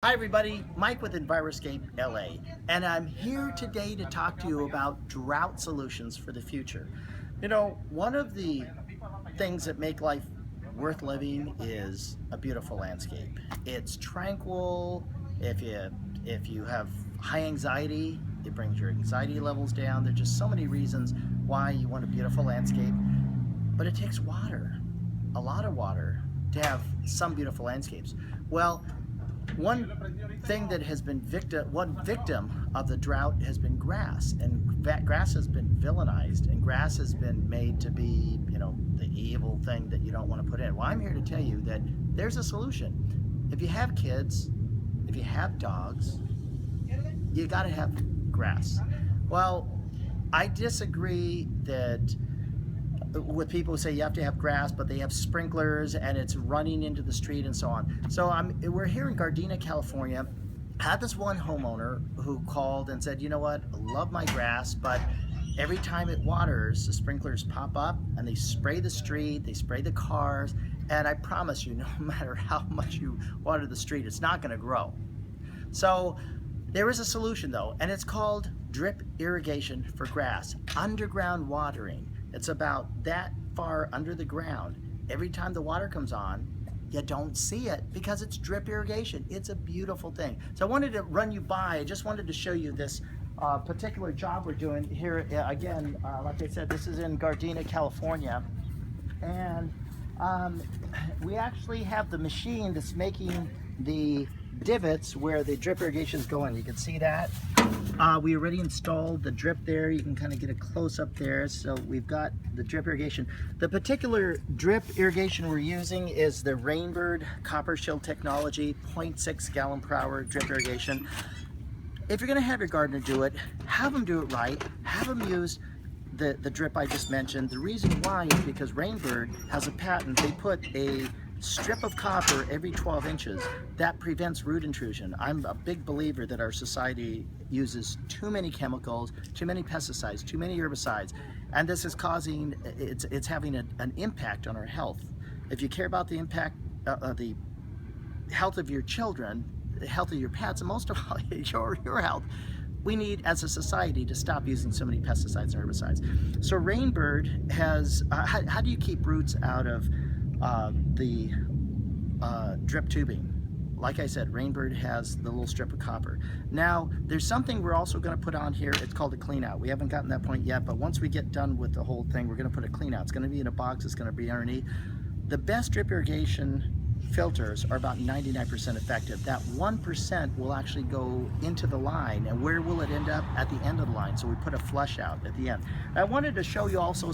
Hi everybody, Mike with Enviroscape LA, and I'm here today to talk to you about drought solutions for the future. You know, one of the things that make life worth living is a beautiful landscape. It's tranquil. If you have high anxiety, it brings your anxiety levels down. There's just so many reasons why you want a beautiful landscape, but it takes water, a lot of water, to have some beautiful landscapes. Well, one thing that has been one victim of the drought has been grass, and grass has been villainized, and grass has been made to be, the evil thing that you don't want to put in. Well, I'm here to tell you that there's a solution. If you have kids, if you have dogs, you got to have grass. Well, I disagree that with people who say you have to have grass, but they have sprinklers and it's running into the street and so on. So we're here in Gardena, California. I had this one homeowner who called and said, you know what, I love my grass, but every time it waters, the sprinklers pop up and they spray the street, they spray the cars, and I promise you, no matter how much you water the street, it's not going to grow. So there is a solution though, and it's called drip irrigation for grass, underground watering. It's about that far under the ground. Every time the water comes on, you don't see it because it's drip irrigation. It's a beautiful thing. So I wanted to run you by, I just wanted to show you this particular job we're doing here. Again, like I said, this is in Gardena, California. And we actually have the machine that's making the divots where the drip irrigation is going. You can see that. We already installed the drip there. You can kind of get a close up there. So we've got the drip irrigation. The particular drip irrigation we're using is the Rainbird Copper Shield Technology 0.6 gallon per hour drip irrigation. If you're going to have your gardener do it, have them do it right. Have them use the drip I just mentioned. The reason why is because Rainbird has a patent. They put a strip of copper every 12 inches. That prevents root intrusion. I'm a big believer that our society uses too many chemicals, too many pesticides, too many herbicides, and this is causing, it's having an impact on our health. If you care about the impact, the health of your children, the health of your pets, and most of all, your health, we need, as a society, to stop using so many pesticides and herbicides. So Rainbird has, how do you keep roots out of the drip tubing? Like I said, Rainbird has the little strip of copper. Now, there's something we're also going to put on here. It's called a clean out. We haven't gotten that point yet, but once we get done with the whole thing, we're going to put a clean out. It's going to be in a box. It's going to be underneath. The best drip irrigation filters are about 99% effective. That 1% will actually go into the line, and where will it end up? At the end of the line. So we put a flush out at the end. I wanted to show you also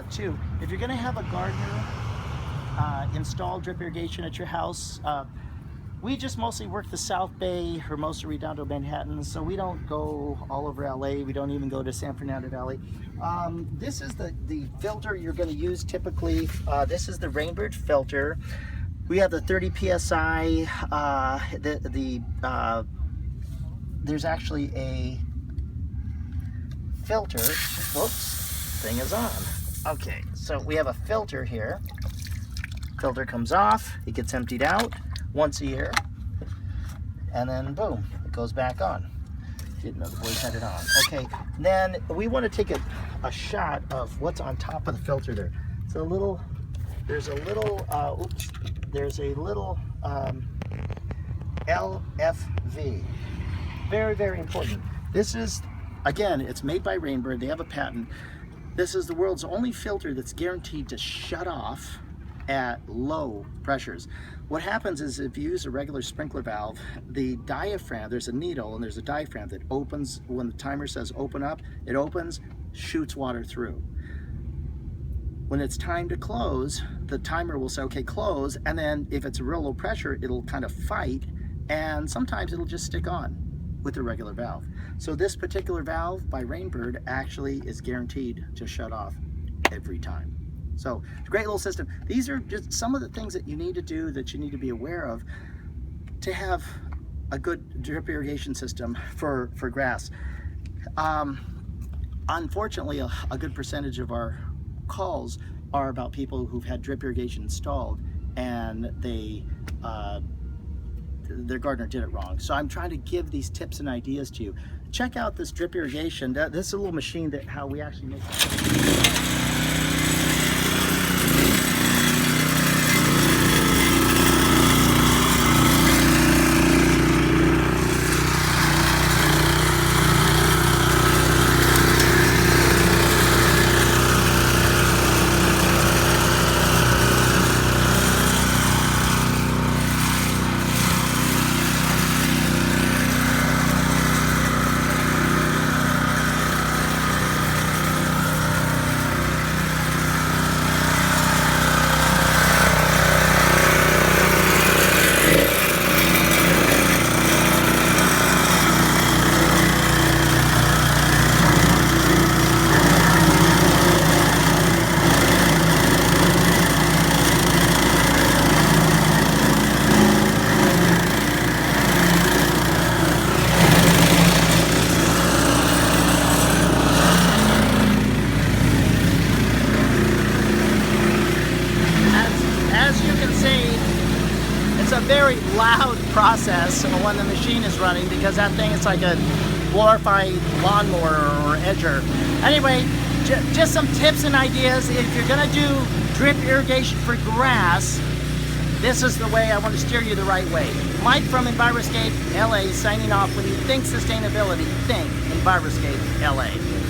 too, if you're going to have a gardener install drip irrigation at your house, we just mostly work the South Bay or most of Redondo, Manhattan, so we don't go all over LA. We don't even go to San Fernando Valley. This is the filter you're going to use typically. This is the Rainbird filter. We have the 30 psi. There's actually a filter. Whoops, thing is on. Okay, so we have a filter here. Filter comes off, it gets emptied out once a year, and then boom, it goes back on. Didn't know the boys had it on. Okay, then we want to take a shot of what's on top of the filter there. It's a little, there's a little LFV. Very, very important. This is, again, it's made by Rainbird. They have a patent. This is the world's only filter that's guaranteed to shut off at low pressures. What happens is if you use a regular sprinkler valve, the diaphragm, there's a needle and there's a diaphragm that opens when the timer says open up, it opens, shoots water through. When it's time to close, the timer will say, okay, close, and then if it's a real low pressure, it'll kind of fight, and sometimes it'll just stick on with a regular valve. So this particular valve by Rainbird actually is guaranteed to shut off every time. So it's a great little system. These are just some of the things that you need to do, that you need to be aware of to have a good drip irrigation system for grass. Unfortunately, a good percentage of our calls are about people who've had drip irrigation installed and their gardener did it wrong. So I'm trying to give these tips and ideas to you. Check out this drip irrigation. This is a little machine that how we actually make it. A very loud process when the machine is running, because that thing is like a glorified lawnmower or edger. Anyway, just some tips and ideas. If you're going to do drip irrigation for grass, this is the way I want to steer you the right way. Mike from Enviroscape LA signing off. When you think sustainability, think Enviroscape LA.